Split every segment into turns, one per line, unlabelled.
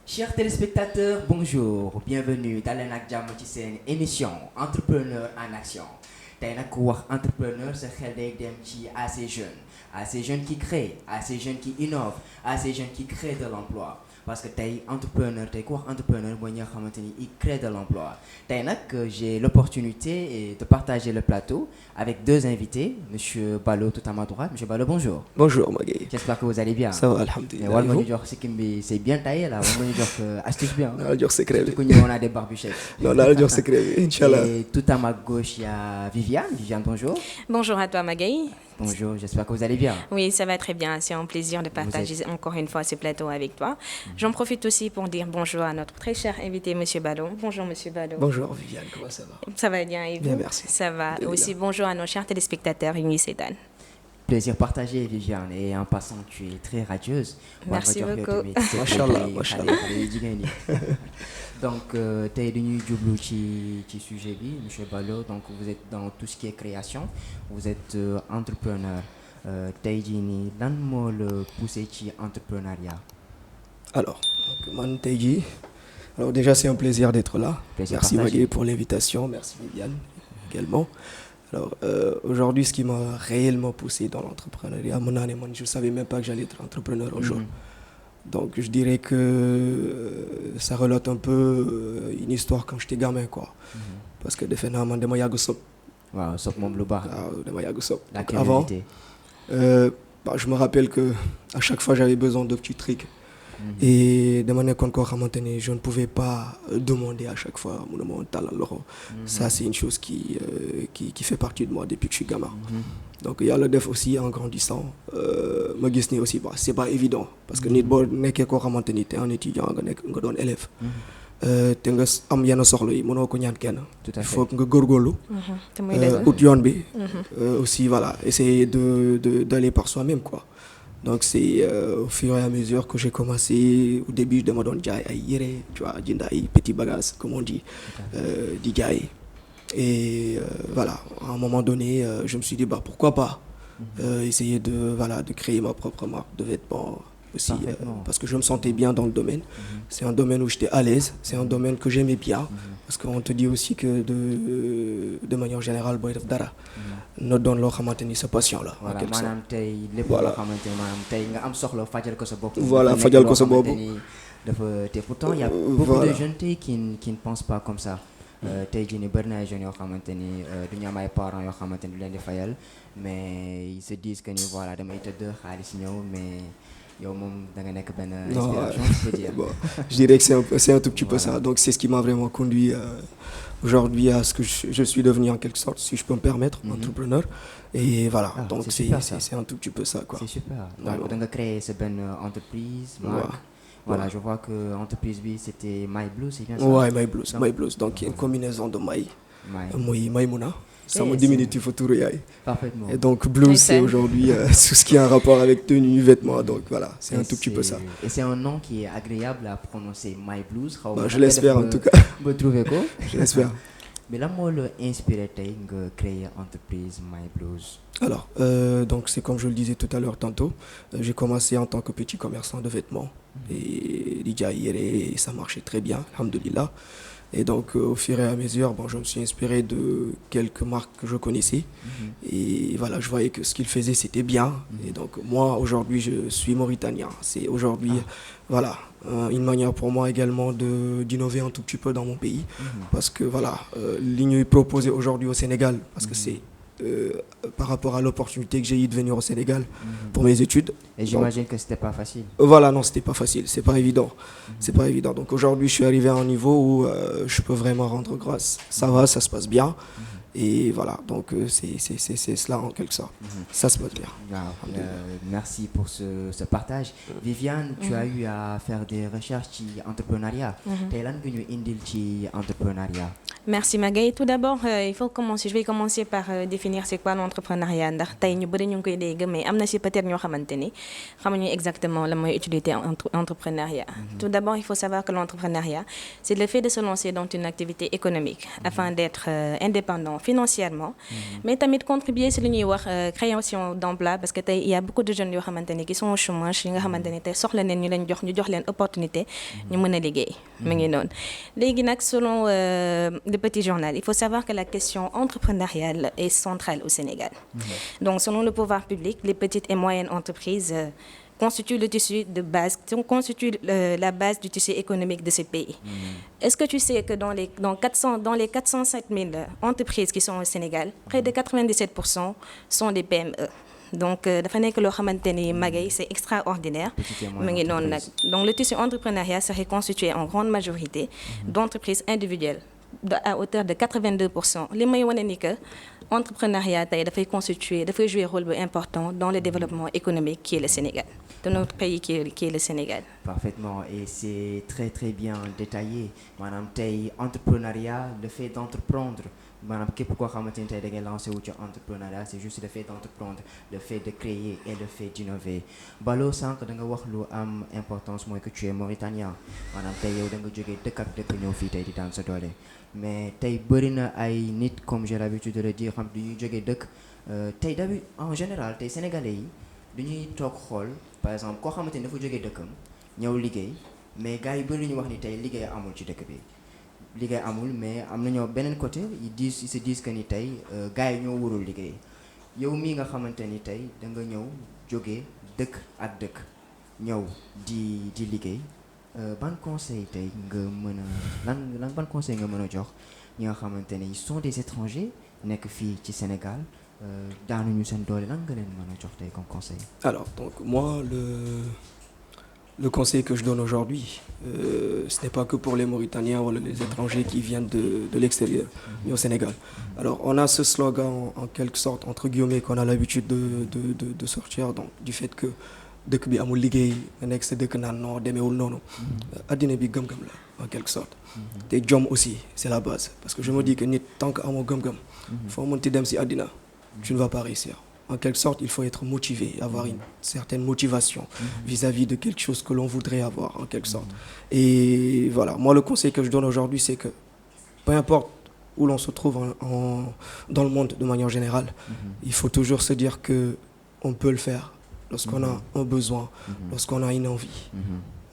Chers téléspectateurs, bonjour, bienvenue dans la jàmm ci seen émission Entrepreneur en action tey nag ku wax entrepreneur sa xel day dem ci à ces jeunes qui créent, à ces jeunes qui innovent, à ces jeunes qui créent de l'emploi parce que tey entrepreneur tey ku wax entrepreneur mooy ñi nga xamante ni il crée de l'emploi tey nag j'ai l'opportunité de partager le plateau avec deux invités, monsieur Ballo tout à ma droite. Monsieur Ballo, bonjour.
Bonjour Maguette.
J'espère que vous allez bien.
Ça va, alhamdoulilah.
Wal ma ñu jox sikkim bi c'est bien taillé là, wal ma ñu jox astuce bien.
Naa la jox secret bi.
Surtout que ñu on a des barbuchettes.
Non, naa la jox secret bi, Inch'Allah.
Et tout à ma gauche, il y a Viviane. Viviane, bonjour.
Bonjour à toi Magaï.
Bonjour, j'espère que vous allez bien.
Oui, ça va très bien. C'est un plaisir de partager encore une fois ce plateau avec toi. J'en profite aussi pour dire bonjour à notre très cher invité, Monsieur Ballo. Bonjour Monsieur Ballo.
Bonjour Viviane, comment ça va?
Ça va bien et vous?
Bien, merci.
Ça va. Aussi bonjour à nos chers téléspectateurs Uni Sedan.
Plaisir partagé, Viviane. Et en passant, tu es très radieuse.
Merci beaucoup.
Machallah, machallah.
Donc, tey dañuy jublu ci sujet bi, Monsieur Ballo. Donc, vous êtes dans tout ce qui est création. Vous êtes entrepreneur. Tey jii nii lan moo la poussé ci entrepreneuriat?
Alors, man tey jii, alors déjà c'est un plaisir d'être là.
Plaisir
merci
partagé.
Maguette pour l'invitation, merci Viviane également. Alors aujourd'hui, ce qui m'a réellement poussé dans l'entrepreneuriat, je savais même pas que j'allais être entrepreneur un jour. Donc je dirais que ça relate un peu une histoire quand j'étais gamin quoi. Parce que defe naa man dama yàgg sopp.
Waaw, sopp moom lu baax.
Waaw, dama yàgg sopp.
La
Avant,
curiosité.
je me rappelle que à chaque fois j'avais besoin de petits trucs. Et dama nekkoon koo xamante ni je ne pouvais pas demander à chaque fois mu ne ma woon tàllal loxo. Ça c'est une chose qui fait partie de moi depuis que je suis gamin. Donc yàlla def aussi en grandissant ma gis ni aussi c'est pas évident parce que nit boo nekkee koo xamante ni t'es un étudiant nga doon élève. te nga am yenn soxla yi mënoo ko ñaan kenn.
Tout à
Il
fait.
faut que nga góorgóorlu.
te muy dëgg.
ut yoon bi. Aussi voilà essayer d'aller par soi-même quoi. Donc c'est au fur et à mesure que j'ai commencé au début dama doon jaay ay yére tu vois jënd ay petits bagages comme on dit di jaay et voilà à un moment donné je me suis dit pourquoi pas essayer de créer ma propre marque de vêtements aussi parce que je me sentais bien dans le domaine. C'est un domaine où j'étais à l'aise, c'est un domaine que j'aimais bien parce qu'on te dit aussi que de manière générale booy def dara na doon loo xamante ni sa passion la.
Voilà,
en quelque sorte.
maanaam tey lépp
Voilà.
loo xamante ni maanaam tey nga am soxla fajal ko sa bopp.
Voilà,
dafa nekk
fajal ko
loo
sa bopp.
xamante ni dafa te pourtant il y a beaucoup
Voilà.
de jeunes tey qui ne pensent pas comme ça. Tey jii nii bëri na ay jeunes yoo xamante ni du ñu am ay parents yoo xamante ni du leen di fayal mais ils se disent que ni voilà damay tëdd xaalis ñëw mais yow moom da nga nekk benn inspiration je peux dire.
Bon, je dirais que c'est un tout petit peu
Voilà.
ça. Donc c'est ce qui m'a vraiment conduit aujourd'hui à ce que je suis devenu en quelque sorte, si je peux me permettre, entrepreneur. Et voilà,
Ah,
donc
c'est
c'est
super, ça.
c'est un tout petit peu ça quoi.
C'est super.
Voilà.
Donc da nga créé sa benn entreprise.
Ouais.
marque. Voilà,
Ouais.
je vois que entreprise bi c'était My Blue, c'est bien ça?
Ouais, My Blues. Donc il y a une combinaison de May,
My.
Maïmouna. C'est un
Eh,
diminutif autour de Yaï.
Parfaitement.
Et donc Blues, c'est
Excellent.
aujourd'hui tout ce qui a un rapport avec tenue, vêtements. Donc voilà, c'est un tout petit peu ça.
Et c'est un nom qui est agréable à prononcer, My Blues.
Je l'espère en tout cas.
Me trouver quoi?
Je l'espère.
Mais là, moi, le inspiré tey nga créer entreprise My Blues.
Alors, donc c'est comme je le disais tout à l'heure tantôt, j'ai commencé en tant que petit commerçant de vêtements et et ça marchait très bien, alhamdoulilah. Et donc au fur et à mesure, je me suis inspiré de quelques marques que je connaissais et voilà, je voyais que ce qu'ils faisaient c'était bien. Et donc moi aujourd'hui je suis mauritanien, c'est aujourd'hui voilà une manière pour moi également d'innover un tout petit peu dans mon pays parce que voilà li ñuy proposer aujourd'hui au Sénégal parce que c'est par rapport à l'opportunité que j'ai eu de venir au Sénégal pour mes études.
Et j'imagine que c'était pas facile.
Voilà, non, c'était pas facile, c'est pas évident. C'est pas évident. Donc aujourd'hui, je suis arrivé à un niveau où je peux vraiment rendre grâce. Ça va, ça se passe bien. Et voilà, donc c'est cela en quelque sorte. Ça se passe bien.
Wow. Merci pour ce partage. Viviane, tu as eu à faire des recherches ci entrepreneuriat. Tey lan nga ñu indil ci entrepreneuriat?
Merci Magaï. Tout d'abord, je vais commencer par définir c'est quoi l'entrepreneuriat ndax tey ñu bëri ñu ngi koy dégg mais am na si peut-être ñoo xamante ni xamuñu exactement la mooy utilité entrepreneuriat. Tout d'abord, il faut savoir que l'entrepreneuriat, c'est le fait de se lancer dans une activité économique afin d'être indépendant financièrement mais tamit contribuer si li ñuy wax création d'emploi parce que tey il y a beaucoup de jeunes yoo xamante ni qui sont au chômage yi nga xamante ni tey soxla neen ñu jox leen opportunité ñu mën a liggéey mu ngi noonu léegi nag selon le petit journal il faut savoir que la question entrepreneuriale est centrale au Sénégal donc selon le pouvoir public les petites et moyennes entreprises constituent le tissu de base, constituent la base du tissu économique de ce pays. Est-ce que tu sais que dans les 407 000 entreprises qui sont au Sénégal, près de 97% sont des PME. Donc dafa nekk loo xamante ni magay c'est extraordinaire mu ngi noonu nag donc le tissu entrepreneurial serait constitué en grande majorité d'entreprises individuelles à hauteur de 82%. li may wane ni que entrepreneuriat tey dafay jouer rôle bu important dans le développement économique qui est le Sénégal de notre pays qui est le Sénégal.
Parfaitement et c'est très très bien détaillé maanaam tey entrepreneuriat le fait d'entreprendre maanaam képp koo xamante ni tey da ngay lancé wu ci entrepreneuriat c'est juste le fait d'entreprendre le fait de créer et le fait d'innover Ballo sànq da nga wax lu am importance mooy que tu es mauritanien maanaam tey yow da nga jógee dëkk ak dëkk ñëw fii tey di daan sa doole mais tey bëri na ay nit comme j'ai l'habitude de le dire xam du ñuy jógee dëkk tey d'habitude en général tey sénégalais yi du ñuy toog xool par exemple koo xamante ni dafa jógee dëkkam ñëw liggéey mais gars yi bëri ñu wax ni tey liggéey amul ci dëkk bi liggéey amul mais am nañoo beneen côté ils se disent que ni tey gars yi ñoo warul liggéey yow mii nga xamante ni tey da nga ñëw jógee dëkk ak dëkk ñëw di liggéey ban conseil tey nga mën a lan ban conseil nga mën a jox ñi nga xamante ne ils sont des étrangers nekk fii ci Sénégal daanuñu seen doole lan nga leen mën a jox tey comme conseil.
Alors donc moi le conseil que je donne aujourd'hui ce n'est pas que pour les Mauritaniens ou les étrangers qui viennent de l'extérieur mais au Sénégal. Alors on a ce slogan en quelque sorte entre guillemets qu'on a l'habitude de sortir donc du fait que dëkk bi amul liggéey nga nekk sa dëkk naan non demeewul noonu addina bi gëm-gëm la en quelque sorte te jom aussi c'est la base parce que je me dis que nit tant que amoo gëm-gëm foo mënti dem si addina tu ne vas pas réussir en quelque sorte il faut être motivé avoir une certaine motivation vis-à-vis de quelque chose que l'on voudrait avoir en quelque sorte et voilà moi le conseil que je donne aujourd'hui c'est que peu importe où l'on se trouve dans le monde de manière générale il faut toujours se dire que on peut le faire lorsqu'on a un besoin, lorsqu'on a une envie,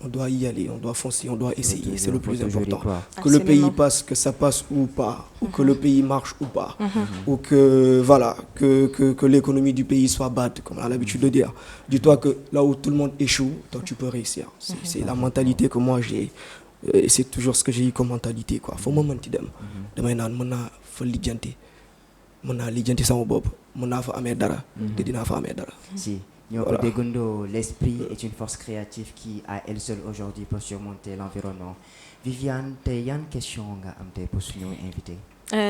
on doit y aller, on doit foncer, on doit essayer, c'est le plus important. Que le pays passe, que ça passe ou pas, ou que le pays marche ou pas, ou que voilà, que l'économie du pays soit bad, comme on a l'habitude de dire. Dis-toi que là où tout le monde échoue, toi tu peux réussir. C'est la mentalité que moi j'ai, et c'est toujours ce que j'ai eu comme mentalité quoi. Faut moment ti dem, damay naan mën naa fa lijjanti sama bopp, mën naa fa amee dara, te dinaa fa amee dara.
ñoo ko déggandoo l'esprit est une force créative qui à elle seule aujourd'hui peut surmonter l'environnement Viviane tey yan question nga am tey pour suñu invité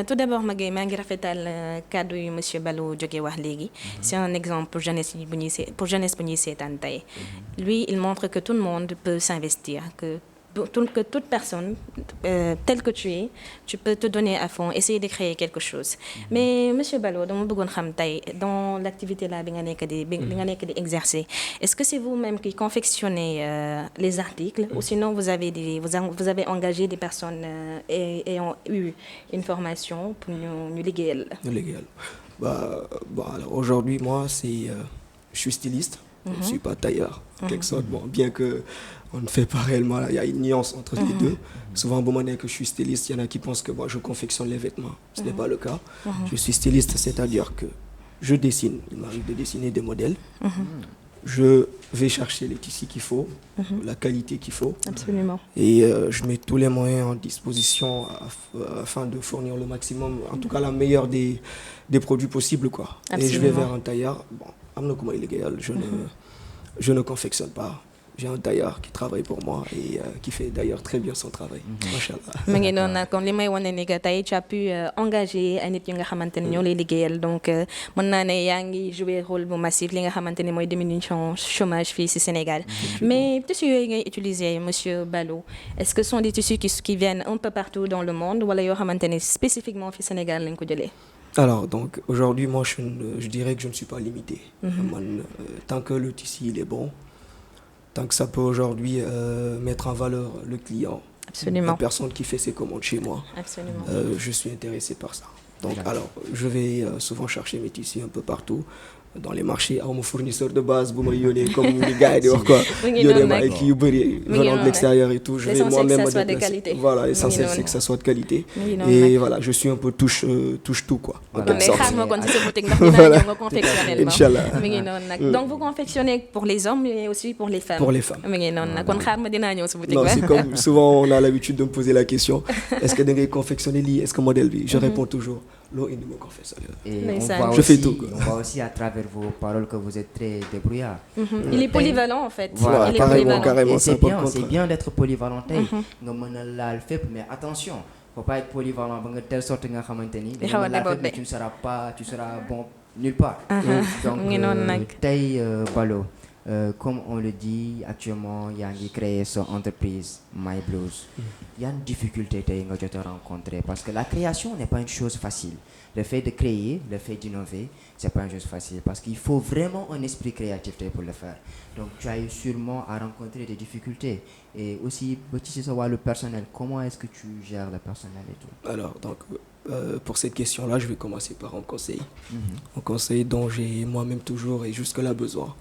tout d'abord Maguette maa ngi rafetal kàddu yu monsieur Ballo jóge wax léegi c'est un exemple pour jeunesse bu ñuy seetaan tey lui il montre que tout le monde peut s'investir que toute personne telle que tu es tu peux te donner à fond essayer de créer quelque chose mais monsieur Ballo dama bëggoon xam tey dans l'activité là bi nga nekk di exercer est-ce que c'est vous-même qui confectionnez les articles ou sinon vous avez engagé des personnes ayant eu une formation pour ñu liggéeyal
alors aujourd'hui moi je suis styliste je suis pas tailleur en quelque sorte bon bien que on ne fait pas réellement, il y a une nuance entre les deux. Souvent, bon, que je suis styliste, il y en a qui pensent que je confectionne les vêtements. Ce n'est pas le cas. Je suis styliste, c'est-à-dire que je dessine. Il m'arrive de dessiner des modèles. Je vais chercher les tissus qu'il faut, la qualité qu'il faut.
Absolument.
Et je mets tous les moyens en disposition afin de fournir le maximum, en tout cas la meilleure des produits possibles, quoi. Absolument. Et je vais vers un tailleur. Bon, amna illégal, je ne confectionne pas. J'ai un tailleur qui travaille pour moi et qui fait d'ailleurs très bien son travail. Machallah.
ma ngi doon nag kon li may wane ni que tey tu as pu engager ay nit yi nga xamante ne ñoo lay liggéeyal donc mën naa ne yaa ngi jouer rôle bu massif li nga xamante ne mooy diminution chômage fii ci Sénégal. Mais tissus yooyu ngay utiliser monsieur Ballo est-ce que ce sont des tissus qui viennent un peu partout dans le monde wala yoo xamante ne spécifiquement fii Sénégal lañ ko jëlee.
Alors donc aujourd'hui moi je dirais que je ne suis pas limité. Tant que le tissu il est bon. Tant que ça peut aujourd'hui mettre en valeur le client,
absolument.
La personne qui fait ses commandes chez moi,
absolument.
Je suis intéressé par ça. Donc, alors, je vais souvent chercher mes tissus un peu partout. Dans les marchés, à mon fournisseur de base, comme les gars, quoi. Venant de l'extérieur et tout. Je vais moi-même me déplacer. Voilà, l'essentiel c'est que ça soit de qualité. Et voilà, je suis un peu touche tout, quoi.
Inch'Allah. Donc vous confectionnez pour les hommes mais aussi pour les femmes.
Pour les femmes.
Non,
c'est comme souvent on a l'habitude de me poser la question, est-ce que vous avez confectionné li, est-ce que modèle bi? Je réponds toujours.
Et je fais tout. On voit aussi à travers vos paroles que vous êtes très débrouillard.
Il est polyvalent en fait.
Voilà, carrément.
C'est bien d'être polyvalent. Mais attention, faut pas être polyvalent de telle sorte que tu ne seras bon nulle part. Donc, Balo, comme on le dit actuellement, il y a créé son entreprise My Blues. Il y a une difficulté que tu as rencontrée parce que la création n'est pas une chose facile. Le fait de créer, le fait d'innover, c'est pas une chose facile parce qu'il faut vraiment un esprit créatif pour le faire. Donc tu as eu sûrement à rencontrer des difficultés et aussi petit savoir le personnel. Comment est-ce que tu gères le personnel et tout?
Alors donc pour cette question-là, je vais commencer par un conseil. Un conseil dont j'ai moi-même toujours et jusque-là besoin.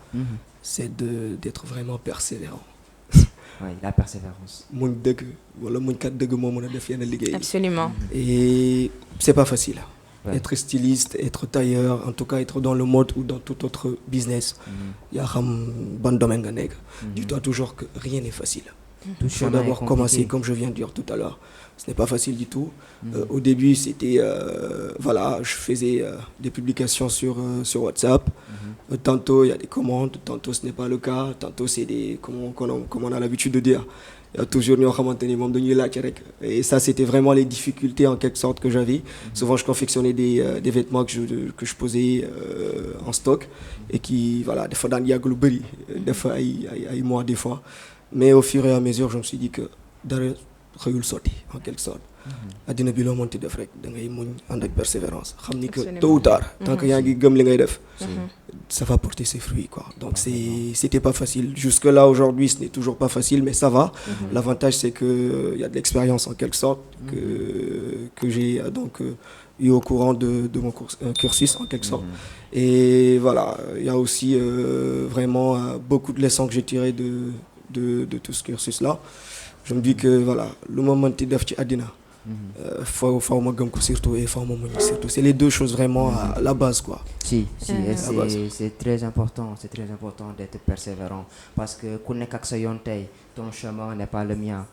C'est d'être vraiment persévérant.
Oui, la persévérance.
Absolument.
Et c'est pas facile. Ouais. Être styliste, être tailleur, en tout cas être dans le mode ou dans tout autre business, il y a un bon domaine. Dis-toi toujours que rien n'est facile. Il faut d'abord commencer, comme je viens de dire tout à l'heure. Ce n'est pas facile du tout. Au début, c'était, voilà, je faisais des publications sur WhatsApp. Tantôt, il y a des commandes, tantôt ce n'est pas le cas, tantôt c'est des, comme on a l'habitude de dire. Il y a toujours et ça c'était vraiment les difficultés en quelque sorte que j'avais. Souvent je confectionnais des vêtements que je posais en stock et qui voilà des fois dans des fois ay mois des fois, mais au fur et à mesure je me suis dit que dara xeyul sorti en quelque sorte. Adina bi lo monti def rek da ngay muñ and ak persévérance xamni que tôt ou tard tant que yaa ngi gëm li ngay def ça va porter ses fruits quoi. Donc c'était pas facile jusque là. Aujourd'hui ce n'est toujours pas facile mais ça va. L'avantage c'est que il y a de l'expérience en quelque sorte que j'ai donc eu au courant de mon cursus en quelque sorte. Et voilà, il y a aussi vraiment beaucoup de leçons que j'ai tirées de tout ce cursus là. Je me dis que voilà, le moment de def ci adina faut surtout et surtout. C'est les deux choses vraiment à la base quoi.
Si, c'est très important d'être persévérant parce que ton chemin n'est pas le mien.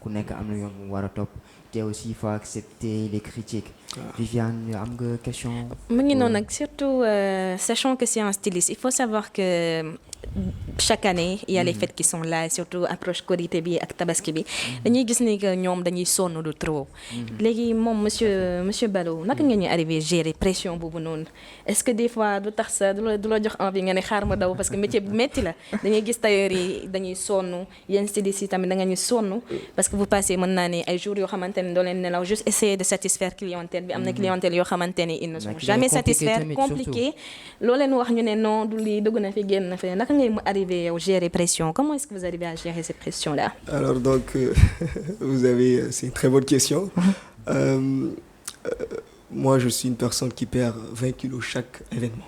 Et aussi il faut accepter les critiques. Viviane, am nga question?
Surtout sachant que c'est un styliste, il faut savoir que chaque année il y a les fêtes qui sont là, surtout approche Korité bi ak Tabaski bi dañuy gis ni que ñom dañuy sonn de trop. Légui mom monsieur Balo naka nga ñu arrivé gérer pression bobu non? Est-ce que des fois du tax sa du la jox envie nga ne xaar ma daw parce que métier bu metti la dañuy gis tailleur yi dañuy sonn yeen styliste yi tamit da nga ñu sonn parce que vous passez mën naa ne ay jours yoo xamante ne doo leen nelaw juste essayer de satisfaire clientèle bi am na clientèle yoo xamante ne ils ne sont jamais satisfaits, compliqué loo leen wax ñu ne non du lii dugg na fi génn na fi naka ngay arriver à gérer pression? Comment est-ce que vous arrivez à gérer ces pressions-là?
Alors donc c'est une très bonne question. Moi je suis une personne qui perd 20 kilos chaque événement.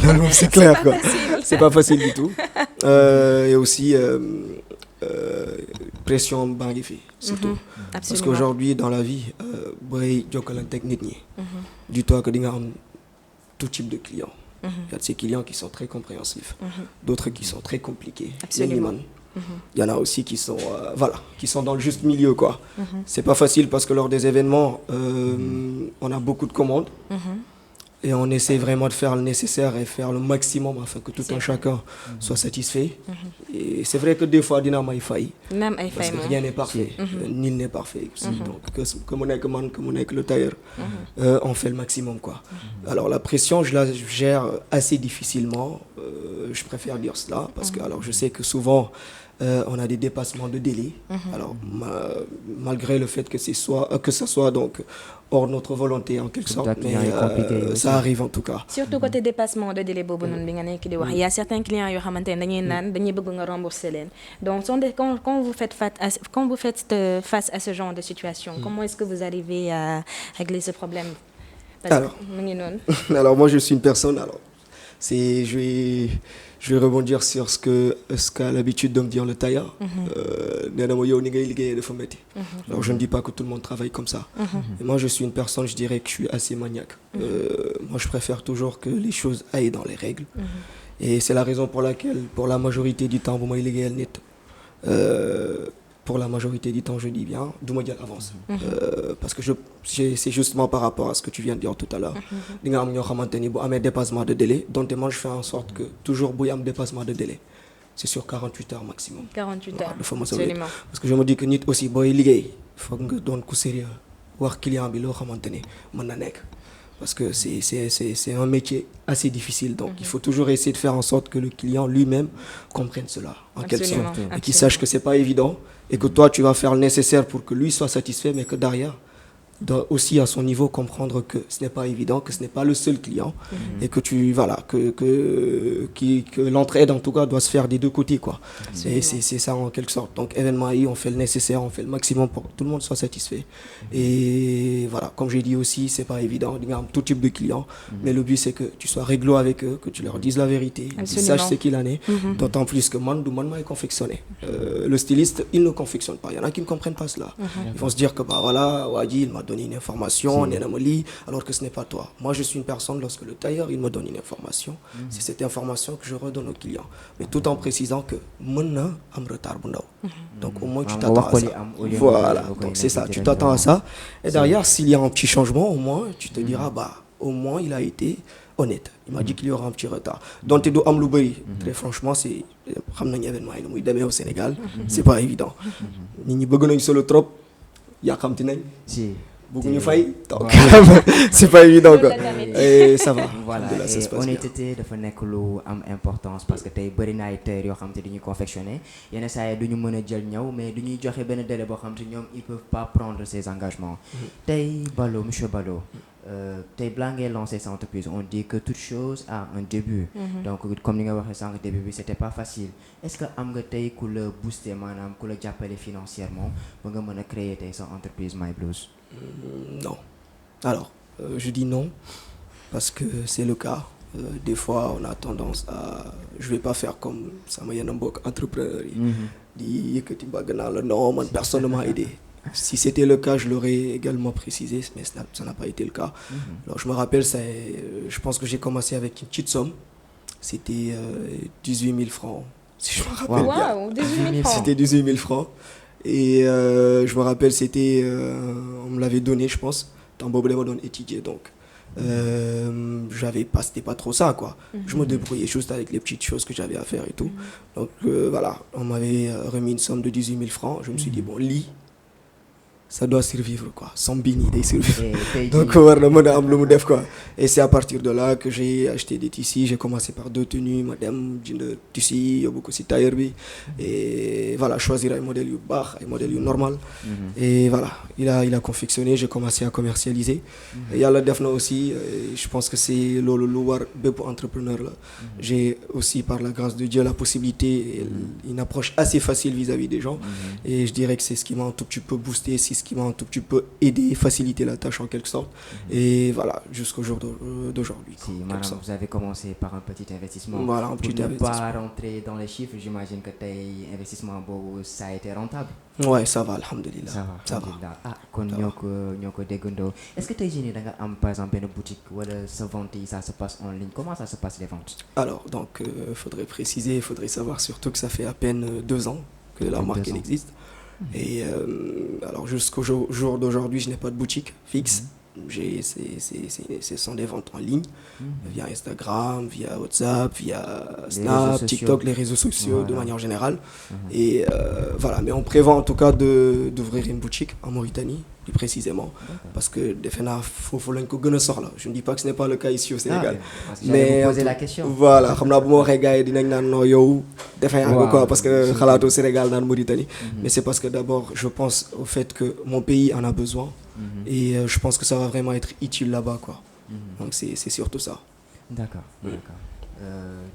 Non, c'est clair quoi. C'est pas facile du tout. Et aussi pression bangifi surtout. Parce qu'aujourd'hui dans la vie boy jokkalante nit ñi. Dis-toi que di nga am tout type de clients. Il y a de ces clients qui sont très compréhensifs, d'autres qui sont très compliqués.
Absolument.
Il y en a aussi qui sont voilà, qui sont dans le juste milieu quoi. C'est pas facile parce que lors des événements on a beaucoup de commandes. Et on essaie vraiment de faire le nécessaire et faire le maximum afin que tout un chacun soit satisfait. Et c'est vrai que des fois, dina may faille. Parce que rien n'est parfait. Nul n'est parfait. Donc, comme on est que le tailleur, on fait le maximum, quoi. Alors, la pression, je la gère assez difficilement. Je préfère dire cela parce que alors, je sais que souvent, on a des dépassements de délai. Alors, malgré le fait que ce soit donc hors notre volonté en quelque sorte, mais ça arrive en tout cas.
Surtout côté dépassement de délai bobu non bi nga nek di wax, il y a certains clients yo xamantene dañuy naan dañuy bëgg nga rembourser leen. Donc quand vous faites face à ce genre de situation, comment est-ce que vous arrivez à régler ce problème?
Alors moi je suis une personne, je vais rebondir sur ce qu'a l'habitude de me dire le tailleur. Alors je ne dis pas que tout le monde travaille comme ça. Et moi je suis une personne, je dirais que je suis assez maniaque. Moi je préfère toujours que les choses aillent dans les règles. Et c'est la raison pour laquelle, pour la majorité du temps, pour la majorité du temps, je dis bien, Doumadial avance. Parce que c'est justement par rapport à ce que tu viens de dire tout à l'heure. Il y a un dépassement de délai, donc moi je fais en sorte que toujours il y a un dépassement de délai. C'est sur 48 heures maximum.
48 heures,
absolument. Parce que je me dis que nous aussi, il faut que nous soyons sérieux. Voir client bi lo xamantene man na nek parce que c'est un métier assez difficile, donc il faut toujours essayer de faire en sorte que le client lui-même comprenne cela en quelque sorte et qu'il sache que c'est pas évident et que toi tu vas faire le nécessaire pour que lui soit satisfait, mais que derrière doit aussi à son niveau comprendre que ce n'est pas évident, que ce n'est pas le seul client et que que l'entraide en tout cas doit se faire des deux côtés quoi. C'est ça en quelque sorte. Donc événement AI, on fait le nécessaire, on fait le maximum pour que tout le monde soit satisfait. Et voilà, comme j'ai dit aussi, c'est pas évident, il y a tout type de clients, mais le but c'est que tu sois réglo avec eux, que tu leur dises la vérité, qu'ils sachent ce qu'il en est. D'autant plus que man est confectionné. Le styliste, il ne confectionne pas. Il y en a qui ne comprennent pas cela. Ils vont se dire que bah voilà, Wadi, il m'a donné une information, alors que ce n'est pas toi. Moi, je suis une personne, lorsque le tailleur il me donne une information, c'est cette information que je redonne au client. Mais tout en précisant que mon am retard. Donc au moins tu t'attends à ça. Voilà, donc c'est ça, tu t'attends à ça. Et derrière, s'il y a un petit changement, au moins tu te diras, bah au moins il a été honnête. Il m'a dit qu'il y aura un petit retard. Donc tu dois très franchement, c'est au Sénégal, c'est pas évident. Ni bëgg solo trop, yakamti nañ. C'est pas évident quoi. Et ça va.
Voilà, et honnêteté dafa nekk lu am importance parce que tey bëri na ay tailleur yoo xam te dañuy confectionner yenn saa yi duñu mën a jël ñëw mais duñuy joxe benn délai boo xam te ñoom ils peuvent pas prendre ces engagements. Tey monsieur Ballo, tey balaa ngay lancer sa entreprise, on dit que toute chose a un début. Donc comme ni nga waxee sànq début bi c'était pas facile. Est-ce que am nga tey ku la booster maanaam ku la jàppale financièrement ba nga mën a créer tey sa entreprise My Blues?
Non. Alors, je dis non parce que c'est le cas. Des fois, on a tendance à... Je vais pas faire comme ça, mais il y a un entrepreneur qui dit non, personne ne m'a aidé. Si c'était le cas, je l'aurais également précisé, mais ça n'a pas été le cas. Alors, je me rappelle, je pense que j'ai commencé avec une petite somme. C'était 18 000 francs, si je me rappelle bien.
Wow, 18 000 francs.
C'était 18 000 francs. Et je me rappelle, on me l'avait donné, je pense, dans Bob Lemon étudié, donc c'était pas trop ça, quoi. Je me débrouillais juste avec les petites choses que j'avais à faire et tout. Donc voilà, on m'avait remis une somme de 18 000 francs. Je me suis dit, bon, ça doit survivre quoi, sans bini day survivre. Donc quoi. Et c'est à partir de là que j'ai acheté des tissus. J'ai commencé par 2 tenues, madame, de tissus, il y a beaucoup de tailleur et voilà, choisir un modèle bas, un modèle normal. Et voilà, il a confectionné, j'ai commencé à commercialiser. Et il y a la Defna aussi, je pense que c'est le pour entrepreneur là. J'ai aussi par la grâce de Dieu la possibilité, une approche assez facile vis-à-vis des gens. Et je dirais que c'est ce qui m'a un tout petit peu boosté, c'est ce qui m'a un tout petit peu aidé, faciliter la tâche en quelque sorte. Et voilà, jusqu'au jour d'aujourd'hui.
Si, madame, vous avez commencé par un petit investissement.
Voilà, un petit investissement.
Pour ne pas rentrer dans les chiffres, j'imagine que tes investissements, ça a été rentable.
Ouais, ça va, alhamdulillah.
Ça va. Ah, kon ñoko déggandoo. Est-ce que tey jii da nga am par exemple une boutique wala sa vente ça se passe en ligne? Comment ça se passe les ventes?
Alors, donc faudrait préciser, faudrait savoir surtout que ça fait à peine 2 ans que la marque existe. Et alors jusqu'au jour d'aujourd'hui, je n'ai pas de boutique fixe. Ce sont des ventes en ligne, via Instagram, via WhatsApp, via Snap, TikTok, les réseaux sociaux de manière générale. Et voilà, mais on prévoit en tout cas d'ouvrir une boutique en Mauritanie, plus précisément, parce que je ne dis pas que ce n'est pas le cas ici au Sénégal.
Mais poser la question.
Voilà, parce que au Sénégal, dans Mauritanie. Mais c'est parce que d'abord, je pense au fait que mon pays en a besoin. Et je pense que ça va vraiment être utile là-bas, quoi. Donc c'est surtout ça.
D'accord.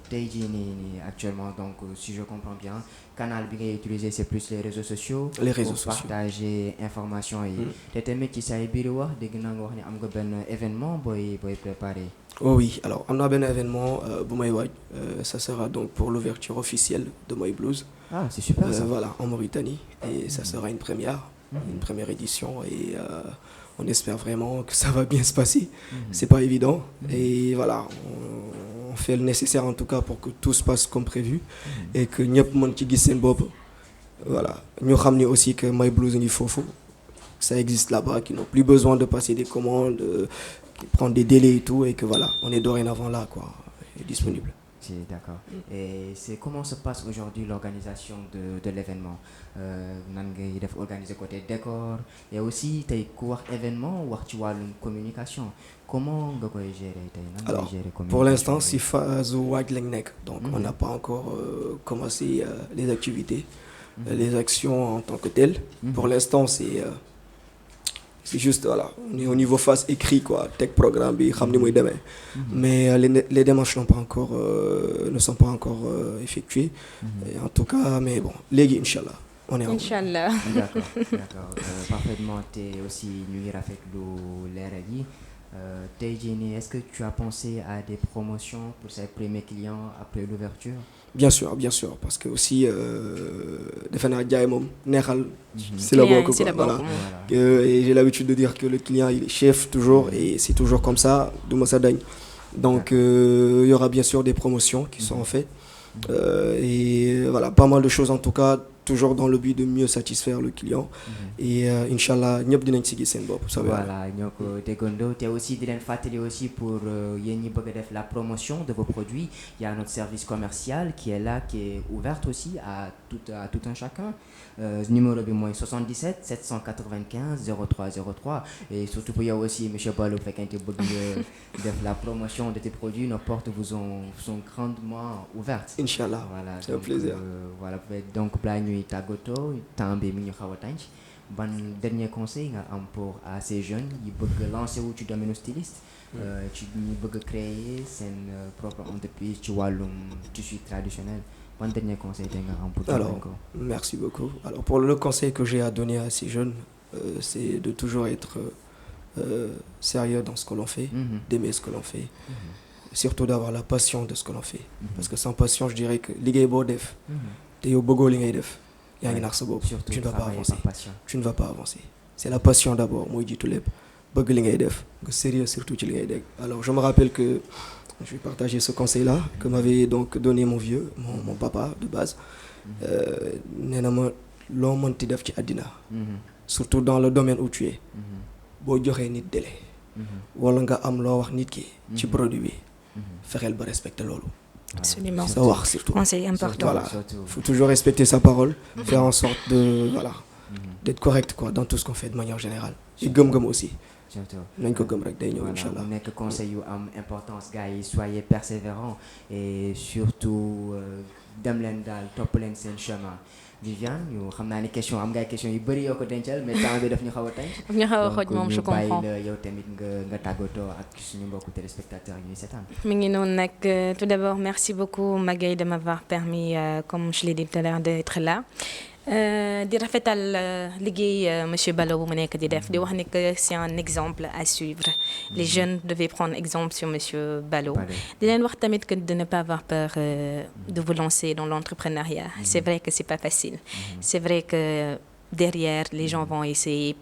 tey jii nii actuellement donc si je comprends bien canal bi ngay utiliser c'est plus les réseaux sociaux.
Les réseaux
pour
sociaux.
partager information yi. te tamit ci say biir wax dégg naa nga wax ni am nga benn événement booy préparer.
Oh oui, alors on a un événement bu may waaj ça sera donc pour l'ouverture officielle de Moy Blues.
Ah c'est super ça.
Voilà, en Mauritanie et ça sera une première édition et on espère vraiment que ça va bien se passer. C'est pas évident et voilà, on fait le nécessaire en tout cas pour que tout se passe comme prévu et que ñëpp mën ci gis seen bopp. Voilà, ñu xam ni aussi que Moy Blues ngi foofu, ça existe là-bas, qui n'ont plus besoin de passer des commandes, qui prennent des délais et tout et que voilà, on est dorénavant là quoi, disponible.
D'accord. Et c'est comment se passe aujourd'hui l'organisation de l'événement nan ngay def organiser côté décor et aussi tey ku wax événement wax ci wàllum communication comment nga koy gérer tey nan ngay gérer communication.
Pour l'instant si phase waaj lañ nekk donc on n'a pas encore commencé les activités les actions en tant que telles. Pour l'instant c'est juste voilà, on est au niveau phase écrit quoi, tech programme bi xam ni muy demee. Mais les démarches ne sont pas encore effectuées. Et en tout cas mais bon léegi inchallah on est en
Inch'Allah.
D'accord parfaitement te aussi ñu ngi rafetlu leeral yi tey jii nii est-ce que tu as pensé à des promotions pour ces premiers clients après l'ouverture?
Bien sûr parce que aussi defe naa jaay moom neexal c'est la bokk quoi voilà. Et j'ai l'habitude de dire que le client il est chef toujours et c'est toujours comme ça du ma sa dañ donc il y aura bien sûr des promotions qui seront faites et voilà pas mal de choses en tout cas toujours dans le but de mieux satisfaire le client et inchallah ñëpp dinañ si gis seen bopp.
Voilà ñoo ko déggandoo te aussi di leen fàttali aussi pour yéen ñi bëgg a def la promotion de vos produits il y a notre service commercial qui est là qui est ouvert aussi à tout un chacun numéro bi mooy 77 795 03 03 et surtout pour yow aussi monsieur Ballo bu fekkente bëgg nga def la promotion de tes produits nos portes vous sont grandement ouvertes.
Inchallah
voilà
c'est un plaisir.
Voilà donc balaa ñuy tàggatoo temps bi mi ñu xaw a tànc ban dernier conseil nga am pour à ces jeunes yi bëgg lancer wu ci domaine styliste ci ñu bëgg créer seen propre entreprise ci wàllum tissu traditionnel ban dernier conseil te nga am pour
alors merci beaucoup alors pour le conseil que j'ai à donner à ces jeunes c'est de toujours être sérieux dans ce que l'on fait d'aimer ce que l'on fait surtout d'avoir la passion de ce que l'on fait parce que sans passion je dirais que liggéey boo def te yow bëggoo li ngay def yaa ngi nax sa bopp tu ne vas pas avancer c'est la passion d'abord mooy jiitu lépp bëgg li ngay def nga sérieux surtout ci li ngay def alors je me rappelle que je vais partager ce conseil là que m'avait donc donné mon vieux mon papa de base nee na ma loo mënti def ci àddina surtout dans le domaine où tu es boo joxee nit délai wala nga am loo wax nit ki ci produit bi fexeel ba respecter loolu.
Absolument.
Ça wax surtout.
Conseil important.
Voilà. Faut toujours respecter sa parole, faire en sorte de voilà, d'être correct quoi dans tout ce qu'on fait de manière générale. Et gëm-gëm aussi. nañ ko gëm rek day ñëw inchallah.
Mu nekk conseil yu am importance gars yi soyez persévérants et surtout dem leen daal topp leen seen chemin. Viviane ñu xam naa ni question am ngay question yu bëri yoo ko dencal mais temps bi daf ñu xaw a tànc.
daf ñu xaw a xooj moom je comprends
donc ñu bàyyi la yow tamit nga tàggatoo ak suñu mbokku téléspectateurs yi ñuy seetaan.
mi ngi noonu nag tout d'abord merci beaucoup Magaye de m'avoir permis comme je l'ai dit tout à l'heure d'être là. di rafetal liggéey monsieur Ballo bu mu nekk di def di wax ni que c'est un exemple à suivre les jeunes devaient prendre exemple sur monsieur Ballo di leen wax tamit que de ne pas avoir peur de vous lancer dans l'entrepreneuriat c'est vrai que c'est pas facile c'est vrai que derrière les gens vont essayer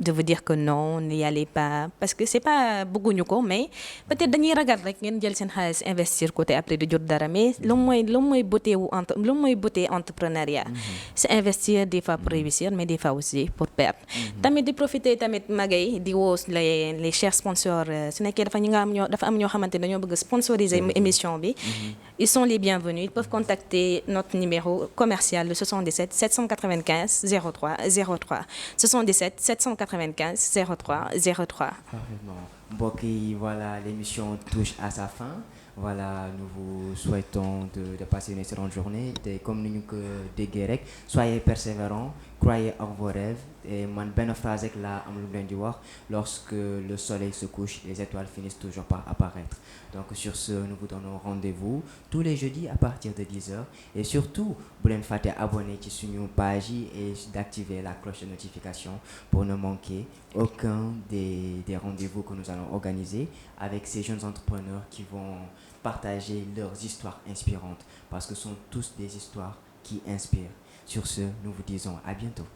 de vous dire que non n'y allez pas parce que c'est pas bëgguñu ko mais peut-être dañuy ragal rek ngeen jël seen xaalis investir côté après di jot dara mais lu mooy beauté entrepreneuriat c'est investir des fois pour réussir mais des fois aussi pour perdre tamit di profiter tamit Magaye di woo les chers sponsors su nekkee dafa am ñoo xamante ne dañoo bëgg sponsoriser émission bi ils sont les bienvenus ils peuvent contacter notre numéro commercial le 77 795 03 03 77 795 03 03.
Parfaitement. Mbokk yi voilà l'émission touche à sa fin. Voilà nous vous souhaitons de passer une excellente journée te comme ni ñu ko déggee rek soyez persévérants croyez en vos rêves. Et moi, une phrase avec la lorsque le soleil se couche, les étoiles finissent toujours par apparaître. Donc sur ce, nous vous donnons rendez-vous tous les jeudis à partir de 10h. Et surtout, vous pouvez vous abonner sur notre page et d'activer la cloche de notification pour ne manquer aucun des rendez-vous que nous allons organiser avec ces jeunes entrepreneurs qui vont partager leurs histoires inspirantes parce que ce sont tous des histoires qui inspirent. Sur ce, nous vous disons à bientôt.